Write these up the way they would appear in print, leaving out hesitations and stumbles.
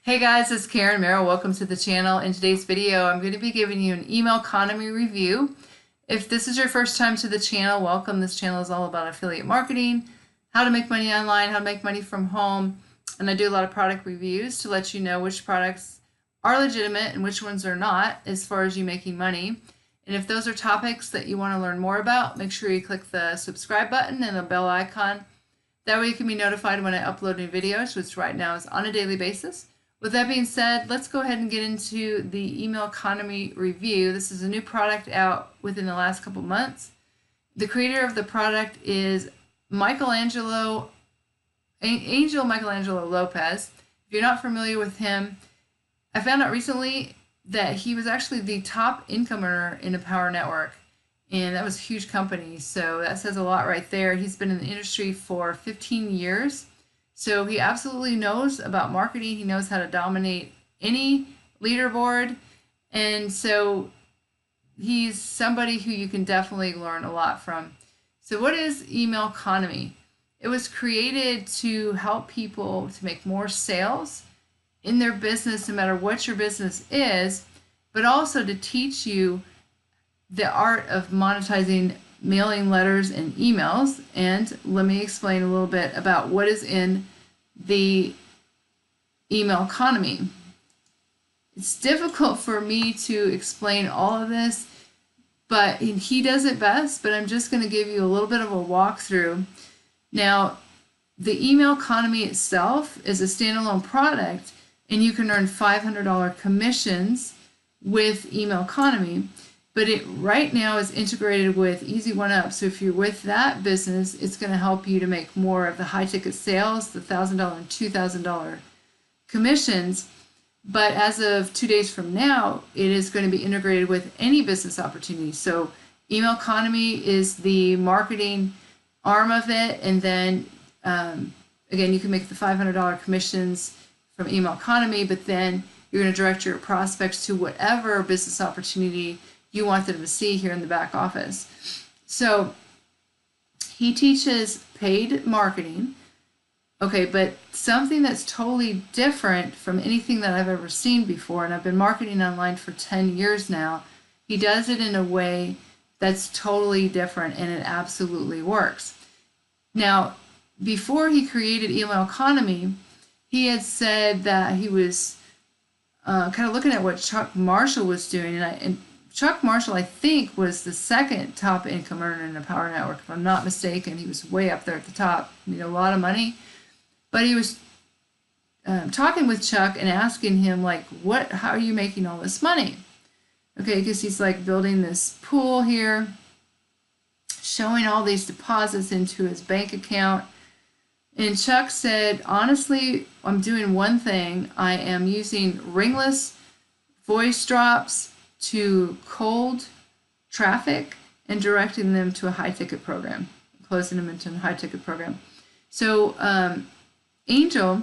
Hey guys, it's Karen Merrill. Welcome to the channel. In today's video, I'm going to be giving you an email economy review. If this is your first time to the channel, welcome. This channel is all about affiliate marketing, how to make money online, how to make money from home, and I do a lot of product reviews to let you know which products are legitimate and which ones are not as far as you making money. And if those are topics that you want to learn more about, make sure you click the subscribe button and the bell icon. That way you can be notified when I upload new videos, which right now is on a daily basis. With that being said, let's go ahead and get into the email economy review. This is a new product out within the last couple months. The creator of the product is Michelango Lopez. If you're not familiar with him, I found out recently that he was actually the top income earner in the Power Network, and that was a huge company, so that says a lot right there. He's been in the industry for 15 years. So he absolutely knows about marketing. He knows how to dominate any leaderboard. And so he's somebody who you can definitely learn a lot from. So what is email economy? It was created to help people to make more sales in their business, no matter what your business is, but also to teach you the art of monetizing mailing letters and emails. And let me explain a little bit about what is in the email economy. It's difficult for me to explain all of this, but he does it best, but I'm just going to give you a little bit of a walkthrough. Now, the email economy itself is a standalone product, and you can earn $500 commissions with email economy. But it right now is integrated with Easy One Up. So if you're with that business, it's going to help you to make more of the high ticket sales, the $1,000 and $2,000 commissions. But as of 2 days from now, it is going to be integrated with any business opportunity. So email economy is the marketing arm of it. And then again, you can make the $500 commissions from email economy, but then you're going to direct your prospects to whatever business opportunity you want them to see here in the back office. So he teaches paid marketing, okay, but something that's totally different from anything that I've ever seen before, and I've been marketing online for 10 years now. He does it in a way that's totally different, and it absolutely works. Now, before he created email economy, he had said that he was kind of looking at what Chuck Marshall was doing, and Chuck Marshall, I think, was the second top income earner in the Power Network, if I'm not mistaken. He was way up there at the top, made a lot of money. But he was talking with Chuck and asking him, like, how are you making all this money? Okay, because he's like building this pool here, showing all these deposits into his bank account. And Chuck said, honestly, I'm doing one thing. I am using ringless voice drops to cold traffic and directing them to a high ticket program, closing them into a high ticket program. So Angel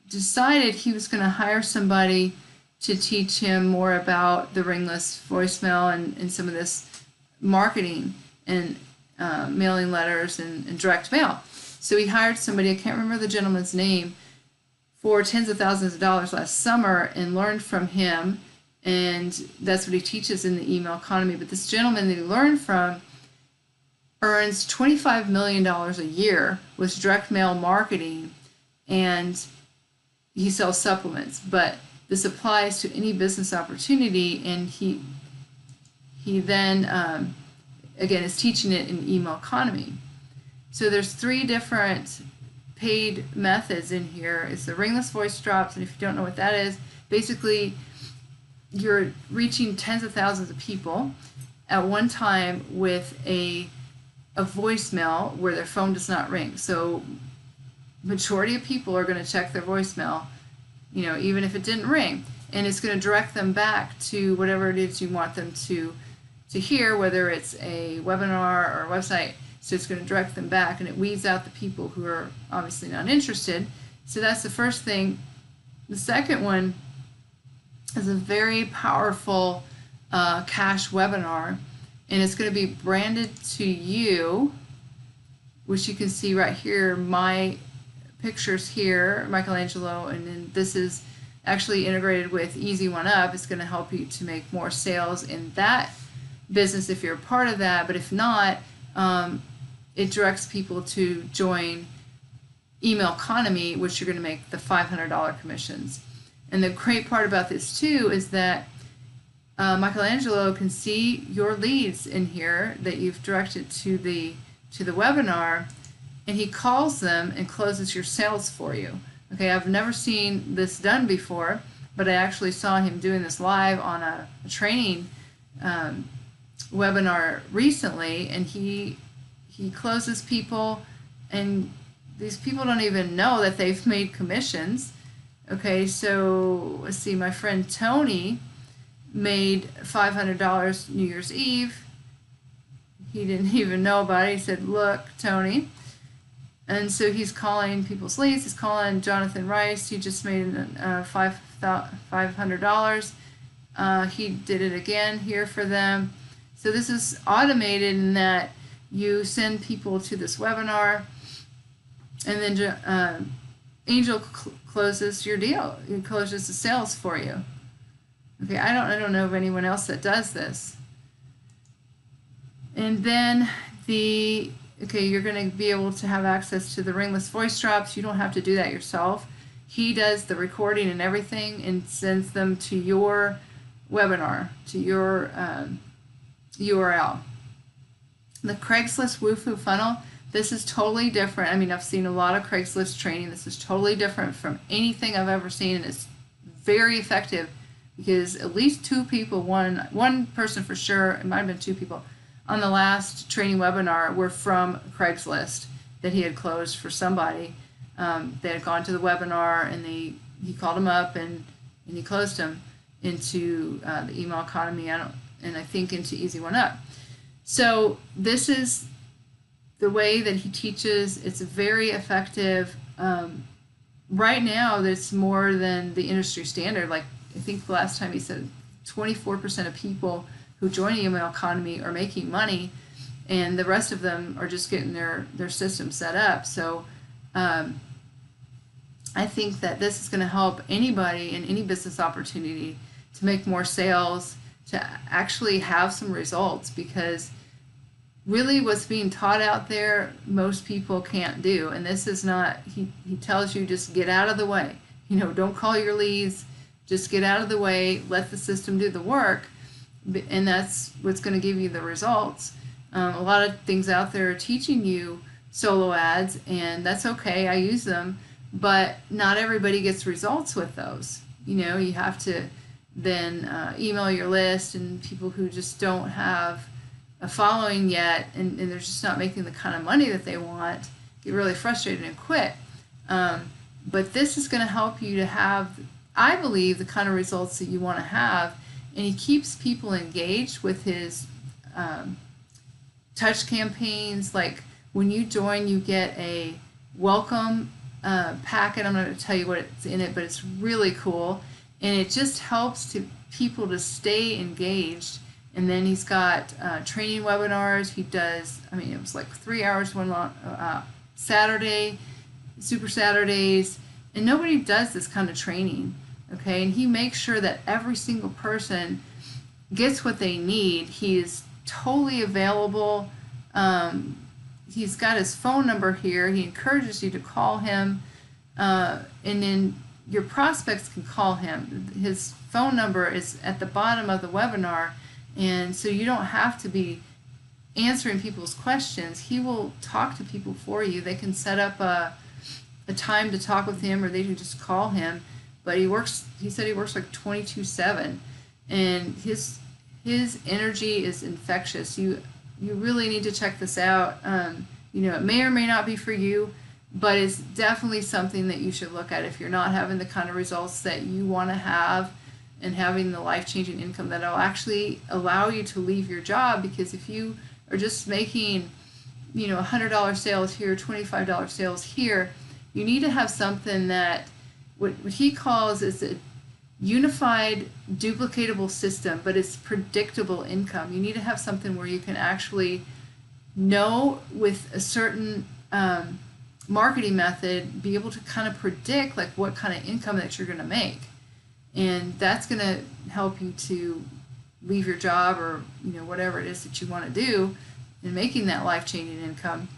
decided he was going to hire somebody to teach him more about the ringless voicemail and some of this marketing and mailing letters and direct mail. So he hired somebody, I can't remember the gentleman's name, for tens of thousands of dollars last summer and learned from him, and that's what he teaches in the email economy. But this gentleman that he learned from earns $25 million a year with direct mail marketing, and he sells supplements. But this applies to any business opportunity, and he then again is teaching it in email economy. So there's 3 different paid methods in here. It's the ringless voice drops, and if you don't know what that is, basically you're reaching tens of thousands of people at one time with a voicemail where their phone does not ring. So majority of people are going to check their voicemail, even if it didn't ring, and it's going to direct them back to whatever it is you want them to hear, whether it's a webinar or a website. So it's going to direct them back, and it weeds out the people who are obviously not interested. So that's the first thing. The second one is a very powerful cash webinar, and it's going to be branded to you, which you can see right here, my pictures here, Michelangelo, and then this is actually integrated with Easy One Up. It's going to help you to make more sales in that business if you're a part of that. But if not, it directs people to join Email Economy, which you're going to make the $500 commissions. And the great part about this too is that Michelangelo can see your leads in here that you've directed to the webinar, and he calls them and closes your sales for you. Okay, I've never seen this done before, but I actually saw him doing this live on a training webinar recently, and he closes people, and these people don't even know that they've made commissions. Okay, so let's see, my friend Tony made $500 New Year's Eve. He didn't even know about it. He said, look, Tony. And so he's calling people's leads. He's calling Jonathan Rice. He just made $500. He did it again here for them. So this is automated in that you send people to this webinar, and then Angel closes your deal. He closes the sales for you. Okay, I don't know of anyone else that does this. And then you're going to be able to have access to the ringless voice drops. You don't have to do that yourself. He does the recording and everything and sends them to your webinar, to your URL. The Craigslist Woohoo funnel, this is totally different. I mean, I've seen a lot of Craigslist training. This is totally different from anything I've ever seen, and it's very effective because at least two people, one person for sure, it might have been two people, on the last training webinar were from Craigslist that he had closed for somebody. They had gone to the webinar, and he called them up and he closed them into the email economy, and I think into Easy One Up. So this is the way that he teaches. It's very effective. Right now, it's more than the industry standard. Like, I think the last time he said 24% of people who join the email economy are making money, and the rest of them are just getting their system set up. So I think that this is going to help anybody in any business opportunity to make more sales, to actually have some results, because really what's being taught out there, most people can't do. And this is not, he tells you just get out of the way. Don't call your leads, just get out of the way, let the system do the work. And that's what's going to give you the results. A lot of things out there are teaching you solo ads, and that's okay. I use them, but not everybody gets results with those. You have to then email your list, and people who just don't have a following yet, and they're just not making the kind of money that they want, get really frustrated and quit. But this is going to help you to have, I believe, the kind of results that you want to have. And he keeps people engaged with his touch campaigns. Like, when you join, you get a welcome packet. I'm not going to tell you what's in it, but it's really cool. And it just helps people to stay engaged. And then he's got training webinars. He does, it was like 3 hours one long, Saturday, Super Saturdays. And nobody does this kind of training. Okay, and he makes sure that every single person gets what they need. He is totally available. He's got his phone number here. He encourages you to call him, and then your prospects can call him. His phone number is at the bottom of the webinar, and so you don't have to be answering people's questions. He will talk to people for you. They can set up a time to talk with him, or they can just call him. But he said he works like 24/7, and his energy is infectious. You really need to check this out. It may or may not be for you, but it's definitely something that you should look at if you're not having the kind of results that you want to have, and having the life-changing income that will actually allow you to leave your job. Because if you are just making, $100 sales here, $25 sales here, you need to have something that what he calls is a unified, duplicatable system, but it's predictable income. You need to have something where you can actually know with a certain marketing method be able to kind of predict like what kind of income that you're going to make, and that's going to help you to leave your job or whatever it is that you want to do in making that life-changing income.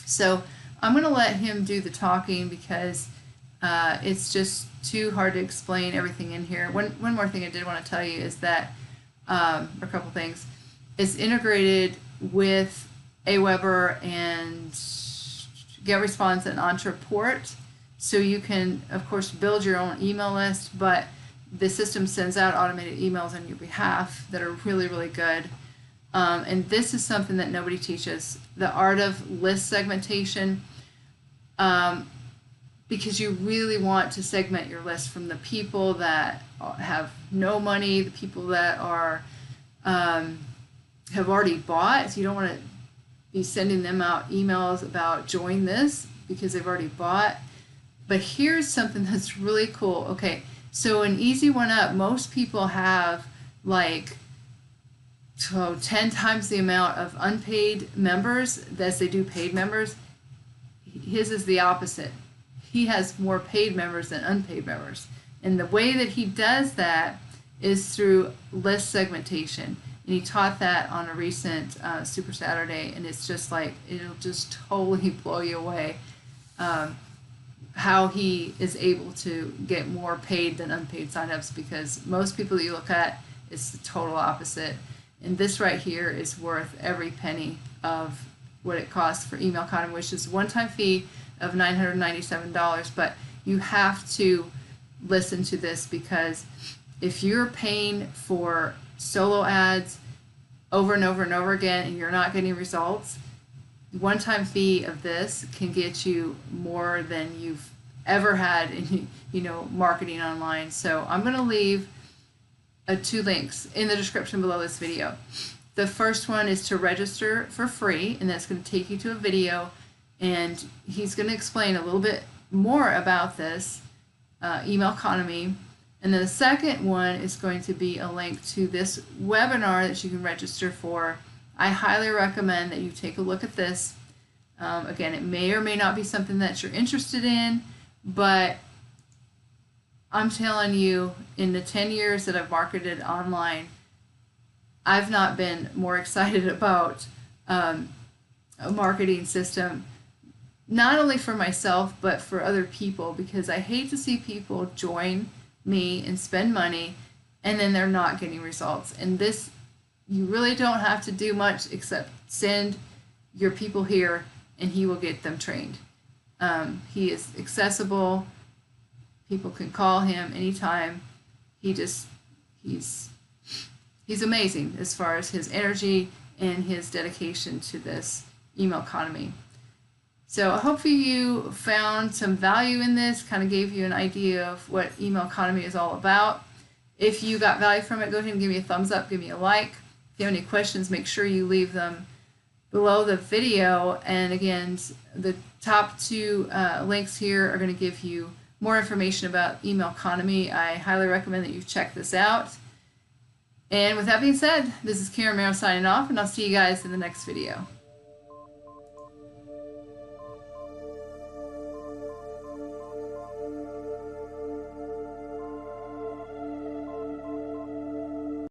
So I'm going to let him do the talking because it's just too hard to explain everything in here. One more thing I did want to tell you is that a couple things. It's integrated with Aweber and GetResponse and Entreport, so you can of course build your own email list, but the system sends out automated emails on your behalf that are really, really good. And this is something that nobody teaches, the art of list segmentation, because you really want to segment your list from the people that have no money, the people that are have already bought. So you don't want to be sending them out emails about join this because they've already bought. But here's something that's really cool. Okay, so an easy one up, most people have like 10 times the amount of unpaid members as they do paid members. His is the opposite. He has more paid members than unpaid members. And the way that he does that is through list segmentation. And he taught that on a recent Super Saturday, and it's just like, it'll just totally blow you away how he is able to get more paid than unpaid signups, because most people that you look at, it's the total opposite. And this right here is worth every penny of what it costs for Email Economy, which is a one-time fee of $997. But you have to listen to this, because if you're paying for solo ads over and over and over again and you're not getting results, one-time fee of this can get you more than you've ever had in marketing online. So I'm going to leave 2 links in the description below this video. The first one is to register for free, and that's going to take you to a video, and he's going to explain a little bit more about this Email Economy. And then the second one is going to be a link to this webinar that you can register for. I highly recommend that you take a look at this. Again, it may or may not be something that you're interested in, but I'm telling you, in the 10 years that I've marketed online, I've not been more excited about a marketing system, not only for myself, but for other people, because I hate to see people join me and spend money and then they're not getting results. And this, you really don't have to do much except send your people here and he will get them trained. He is accessible. People can call him anytime. He's amazing as far as his energy and his dedication to this Email Economy. So I hope you found some value in this, kind of gave you an idea of what Email Economy is all about. If you got value from it, go ahead and give me a thumbs up, give me a like. If you have any questions, make sure you leave them below the video. And again, the top 2 links here are going to give you more information about Email Economy. I highly recommend that you check this out. And with that being said, this is Karen Merrill signing off, and I'll see you guys in the next video.